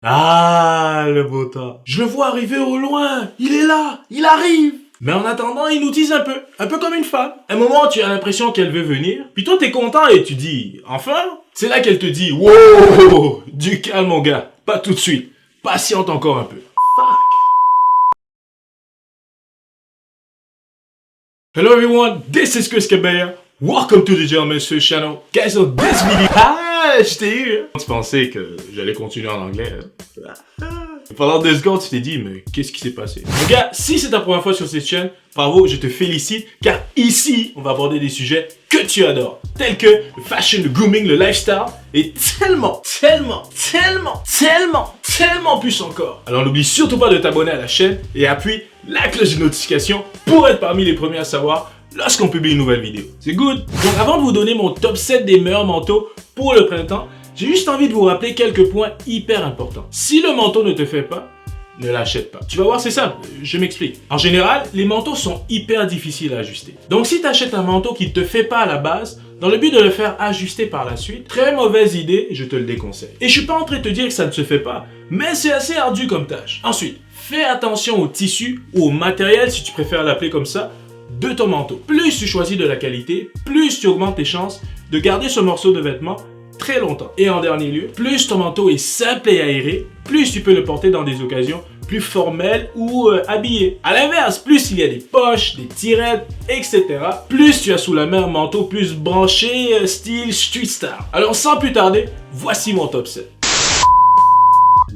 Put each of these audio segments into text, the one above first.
Ah, le beau temps. Je le vois arriver au loin. Il est là. Il arrive. Mais en attendant, il nous tease un peu comme une femme. À un moment, tu as l'impression qu'elle veut venir. Puis toi, t'es content et tu dis, enfin? C'est là qu'elle te dit, wow, du calme, mon gars. Pas tout de suite. Patiente encore un peu. Fuck. Hello everyone, this is Chris Cabella. Welcome to the Gentleman's Fish channel. Guys, on this video... Ah, je t'ai eu. Tu pensais que j'allais continuer en anglais. Pendant 2 secondes, tu t'es dit, mais qu'est-ce qui s'est passé? Mon gars, si c'est ta première fois sur cette chaîne, bravo, je te félicite, car ici, on va aborder des sujets que tu adores, tels que le fashion, le grooming, le lifestyle, et tellement plus encore. Alors n'oublie surtout pas de t'abonner à la chaîne et appuie la cloche de notification pour être parmi les premiers à savoir lorsqu'on publie une nouvelle vidéo. C'est good? Donc avant de vous donner mon top 7 des meilleurs manteaux pour le printemps, j'ai juste envie de vous rappeler quelques points hyper importants. Si le manteau ne te fait pas, ne l'achète pas. Tu vas voir, c'est simple, je m'explique. En général, les manteaux sont hyper difficiles à ajuster. Donc si tu achètes un manteau qui ne te fait pas à la base, dans le but de le faire ajuster par la suite, très mauvaise idée, je te le déconseille. Et je suis pas en train de te dire que ça ne se fait pas, mais c'est assez ardu comme tâche. Ensuite, fais attention au tissu ou au matériel, si tu préfères l'appeler comme ça, de ton manteau. Plus tu choisis de la qualité, plus tu augmentes tes chances de garder ce morceau de vêtement très longtemps. Et en dernier lieu, plus ton manteau est simple et aéré, plus tu peux le porter dans des occasions plus formelles ou habillées. À l'inverse, plus il y a des poches, des tirettes, etc., plus tu as sous la main un manteau plus branché, style street style. Alors sans plus tarder, voici mon top 7.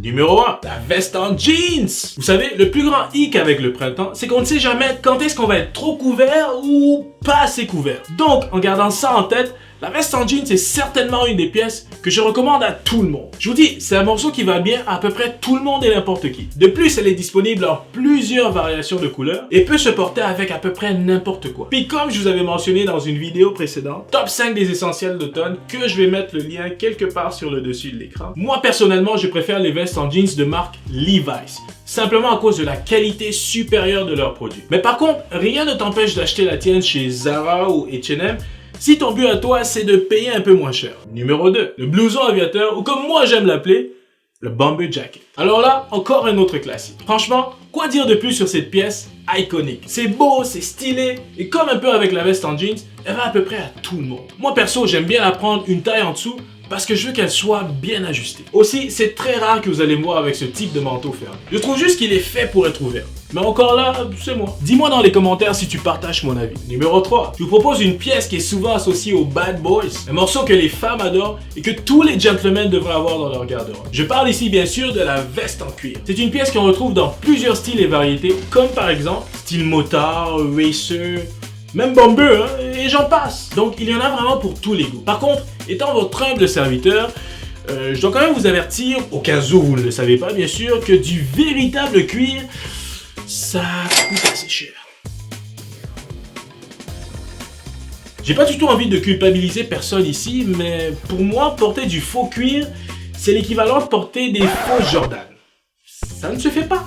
Numéro 1, la veste en jeans. Vous savez, le plus grand hic avec le printemps, c'est qu'on ne sait jamais quand est-ce qu'on va être trop couvert ou pas assez couvert. Donc, en gardant ça en tête, la veste en jeans est certainement une des pièces que je recommande à tout le monde. Je vous dis, c'est un morceau qui va bien à peu près tout le monde et n'importe qui. De plus, elle est disponible en plusieurs variations de couleurs et peut se porter avec à peu près n'importe quoi. Puis comme je vous avais mentionné dans une vidéo précédente, top 5 des essentiels d'automne, que je vais mettre le lien quelque part sur le dessus de l'écran. Moi personnellement, je préfère les vestes en jeans de marque Levi's. Simplement à cause de la qualité supérieure de leurs produits. Mais par contre, rien ne t'empêche d'acheter la tienne chez Zara ou H&M si ton but à toi, c'est de payer un peu moins cher. Numéro 2, le blouson aviateur, ou comme moi j'aime l'appeler, le bomber jacket. Alors là, encore un autre classique. Franchement, quoi dire de plus sur cette pièce iconique? C'est beau, c'est stylé, et comme un peu avec la veste en jeans, elle va à peu près à tout le monde. Moi perso, j'aime bien la prendre une taille en dessous, parce que je veux qu'elle soit bien ajustée. Aussi, c'est très rare que vous allez me voir avec ce type de manteau fermé. Je trouve juste qu'il est fait pour être ouvert. Mais encore là, c'est moi. Dis-moi dans les commentaires si tu partages mon avis. Numéro 3, je vous propose une pièce qui est souvent associée aux bad boys, un morceau que les femmes adorent et que tous les gentlemen devraient avoir dans leur garde-robe. Je parle ici bien sûr de la veste en cuir. C'est une pièce qu'on retrouve dans plusieurs styles et variétés, comme par exemple style motard, racer, même bomber, hein, et j'en passe. Donc il y en a vraiment pour tous les goûts. Par contre, étant votre humble serviteur, je dois quand même vous avertir, au cas où vous ne le savez pas bien sûr, que du véritable cuir, ça coûte assez cher. J'ai pas du tout envie de culpabiliser personne ici, mais pour moi, porter du faux cuir, c'est l'équivalent de porter des faux Jordan. Ça ne se fait pas.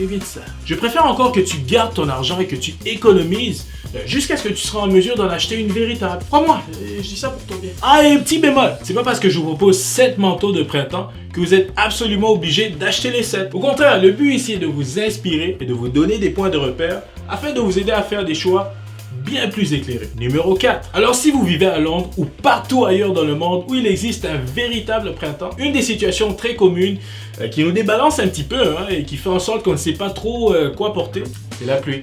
Évite ça. Je préfère encore que tu gardes ton argent et que tu économises jusqu'à ce que tu seras en mesure d'en acheter une véritable. Crois-moi, je dis ça pour ton bien. Ah, et petit bémol, c'est pas parce que je vous propose 7 manteaux de printemps que vous êtes absolument obligé d'acheter les 7. Au contraire, le but ici est de vous inspirer et de vous donner des points de repère afin de vous aider à faire des choix bien plus éclairé. Numéro 4. Alors si vous vivez à Londres ou partout ailleurs dans le monde où il existe un véritable printemps, une des situations très communes qui nous débalance un petit peu et qui fait en sorte qu'on ne sait pas trop quoi porter, c'est la pluie.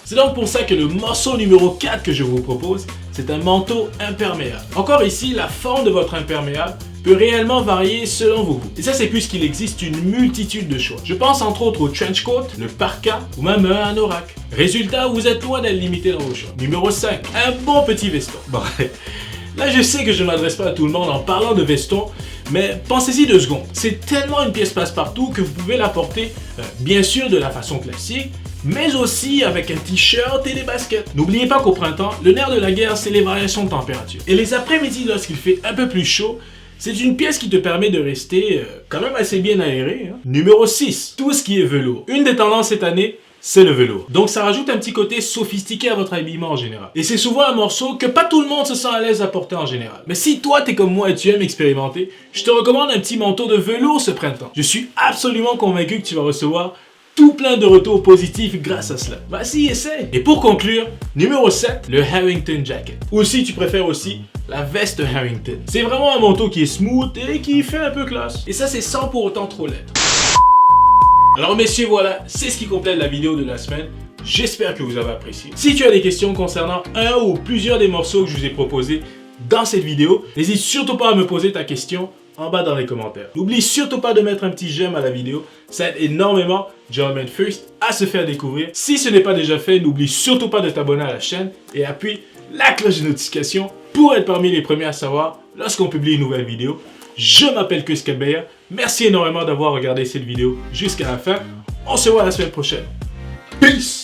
C'est donc pour ça que le morceau numéro 4 que je vous propose, c'est un manteau imperméable. Encore ici, la forme de votre imperméable peut réellement varier selon vos goûts. Et ça, c'est puisqu'il existe une multitude de choix. Je pense entre autres au trench coat, le parka ou même un anorak. Résultat, vous êtes loin d'être limité dans vos choix. Numéro 5, un bon petit veston. Bon, là, je sais que je ne m'adresse pas à tout le monde en parlant de veston, mais pensez-y 2 secondes. C'est tellement une pièce passe-partout que vous pouvez la porter, bien sûr, de la façon classique, mais aussi avec un t-shirt et des baskets. N'oubliez pas qu'au printemps, le nerf de la guerre, c'est les variations de température. Et les après-midi, lorsqu'il fait un peu plus chaud, c'est une pièce qui te permet de rester quand même assez bien aéré. Numéro 6, tout ce qui est velours. Une des tendances cette année, c'est le velours. Donc ça rajoute un petit côté sophistiqué à votre habillement en général. Et c'est souvent un morceau que pas tout le monde se sent à l'aise à porter en général. Mais si toi t'es comme moi et tu aimes expérimenter, je te recommande un petit manteau de velours ce printemps. Je suis absolument convaincu que tu vas recevoir tout plein de retours positifs grâce à cela. Vas-y, essaie. Et pour conclure, numéro 7, le Harrington Jacket. Ou si tu préfères aussi, la veste Harrington. C'est vraiment un manteau qui est smooth et qui fait un peu classe. Et ça, c'est sans pour autant trop l'être. Alors messieurs, voilà, c'est ce qui complète la vidéo de la semaine. J'espère que vous avez apprécié. Si tu as des questions concernant un ou plusieurs des morceaux que je vous ai proposés dans cette vidéo, n'hésite surtout pas à me poser ta question en bas dans les commentaires. N'oublie surtout pas de mettre un petit j'aime à la vidéo, ça aide énormément Gentleman First à se faire découvrir. Si ce n'est pas déjà fait, n'oublie surtout pas de t'abonner à la chaîne et appuie la cloche de notification pour être parmi les premiers à savoir lorsqu'on publie une nouvelle vidéo. Je m'appelle Chris Cabella, merci énormément d'avoir regardé cette vidéo jusqu'à la fin. On se voit la semaine prochaine. Peace!